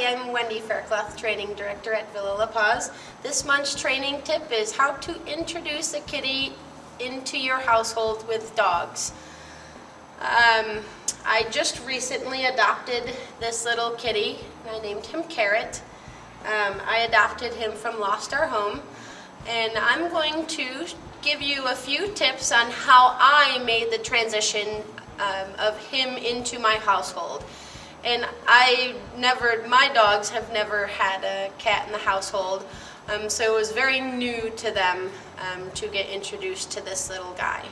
I'm Wendi Faircloth, Training Director at Villa La PAWS. This month's training tip is how to introduce a kitty into your household with dogs. I just recently adopted this little kitty. I named him Carrot. I adopted him from Lost Our Home, and I'm going to give you a few tips on how I made the transition of him into my household. And my dogs have never had a cat in the household, so it was very new to them to get introduced to this little guy.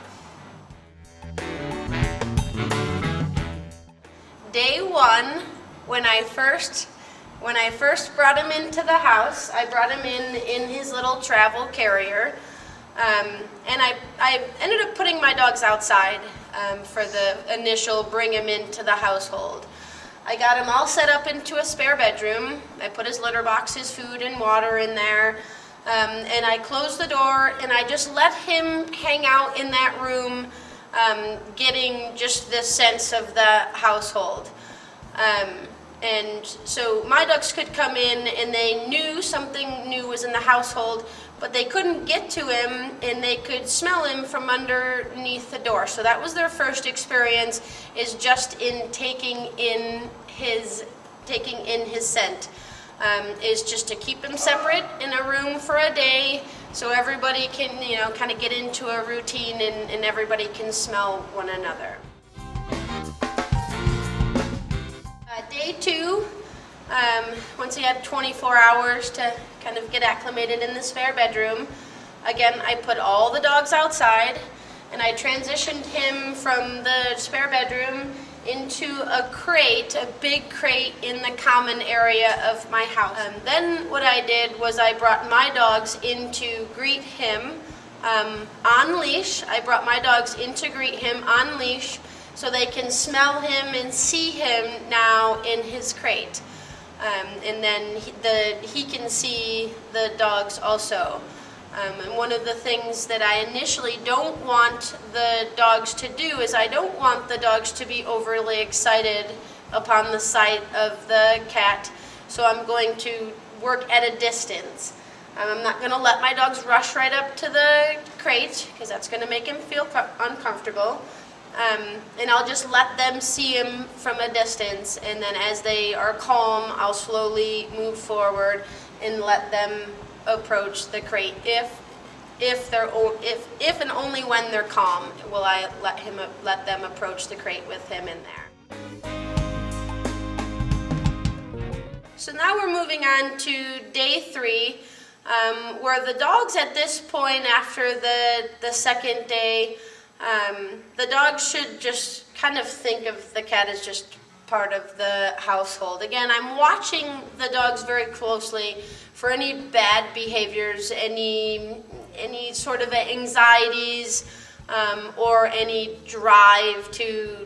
Day one, when I first brought him into the house, I brought him in his little travel carrier, and I ended up putting my dogs outside for the initial bring him into the household. I got him all set up into a spare bedroom. I put his litter box, his food and water in there, and I closed the door and I just let him hang out in that room, getting just the sense of the household. And so my dogs could come in and they knew something new was in the household, but they couldn't get to him and they could smell him from underneath the door. So that was their first experience, is just in taking in his scent. Is just to keep him separate in a room for a day so everybody can, kind of get into a routine and everybody can smell one another. Day two, once he had 24 hours to kind of get acclimated in the spare bedroom, again, I put all the dogs outside and I transitioned him from the spare bedroom into a crate, a big crate in the common area of my house. Then what I did was I brought my dogs in to greet him on leash. I brought my dogs in to greet him on leash so they can smell him and see him now in his crate. And then he can see the dogs also. And one of the things that I initially don't want the dogs to do is I don't want the dogs to be overly excited upon the sight of the cat, so I'm going to work at a distance. I'm not going to let my dogs rush right up to the crate because that's going to make him feel uncomfortable. And I'll just let them see him from a distance, and then as they are calm, I'll slowly move forward and let them approach the crate. If and only when they're calm will I let them approach the crate with him in there. So now we're moving on to day three, where the dogs at this point, after the second day, the dogs should just kind of think of the cat as just part of the household. Again, I'm watching the dogs very closely for any bad behaviors, any sort of anxieties, or any drive to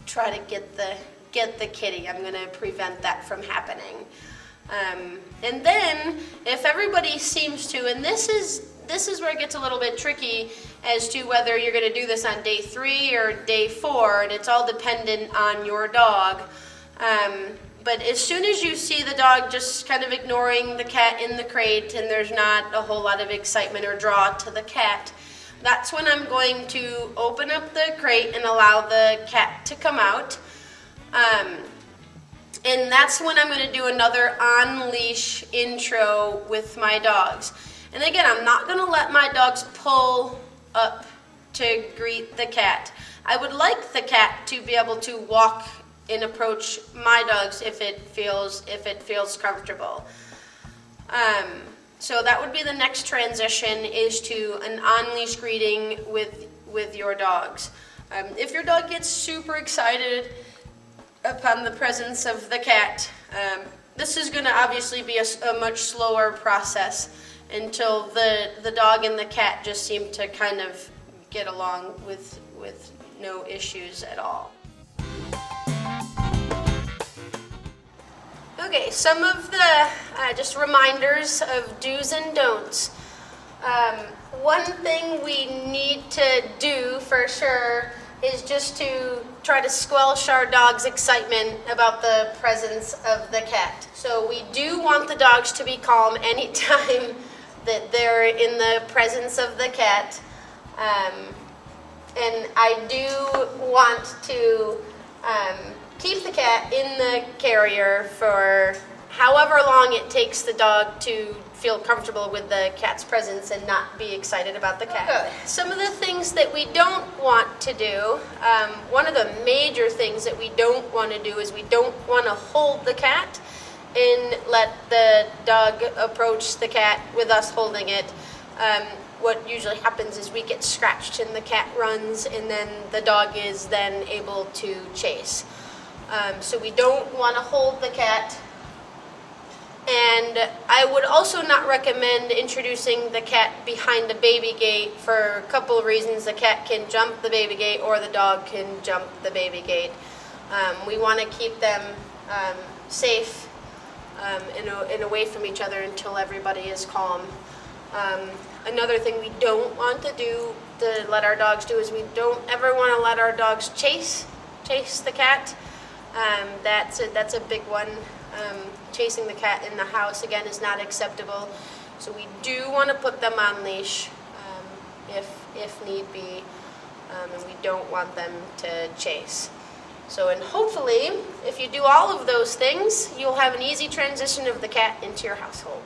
try to get the kitty. I'm going to prevent that from happening. And then, if everybody seems to, and this is where it gets a little bit tricky as to whether you're going to do this on day 3 or day 4, and it's all dependent on your dog. But as soon as you see the dog just kind of ignoring the cat in the crate and there's not a whole lot of excitement or draw to the cat, that's when I'm going to open up the crate and allow the cat to come out. And that's when I'm going to do another on-leash intro with my dogs. And again, I'm not going to let my dogs pull up to greet the cat. I would like the cat to be able to walk and approach my dogs if it feels comfortable. So that would be the next transition, is to an on-leash greeting with your dogs. If your dog gets super excited upon the presence of the cat, this is going to obviously be a much slower process until the dog and the cat just seem to kind of get along with no issues at all. Okay, some of the just reminders of do's and don'ts. One thing we need to do for sure is just to try to squelch our dog's excitement about the presence of the cat. So we do want the dogs to be calm anytime that they're in the presence of the cat. And I do want to keep the cat in the carrier for however long it takes the dog to feel comfortable with the cat's presence and not be excited about the cat. Okay. Some of the things that we don't want to do, one of the major things that we don't want to do is we don't want to hold the cat and let the dog approach the cat with us holding it. What usually happens is we get scratched and the cat runs, and then the dog is then able to chase. So we don't want to hold the cat. And I would also not recommend introducing the cat behind the baby gate for a couple of reasons. The cat can jump the baby gate or the dog can jump the baby gate. We want to keep them safe and away from each other until everybody is calm. Another thing we don't want to do to let our dogs do is we don't ever want to let our dogs chase the cat. That's a big one. Chasing the cat in the house, again, is not acceptable. So we do want to put them on leash if need be, and we don't want them to chase. So, and hopefully, if you do all of those things, you'll have an easy transition of the cat into your household.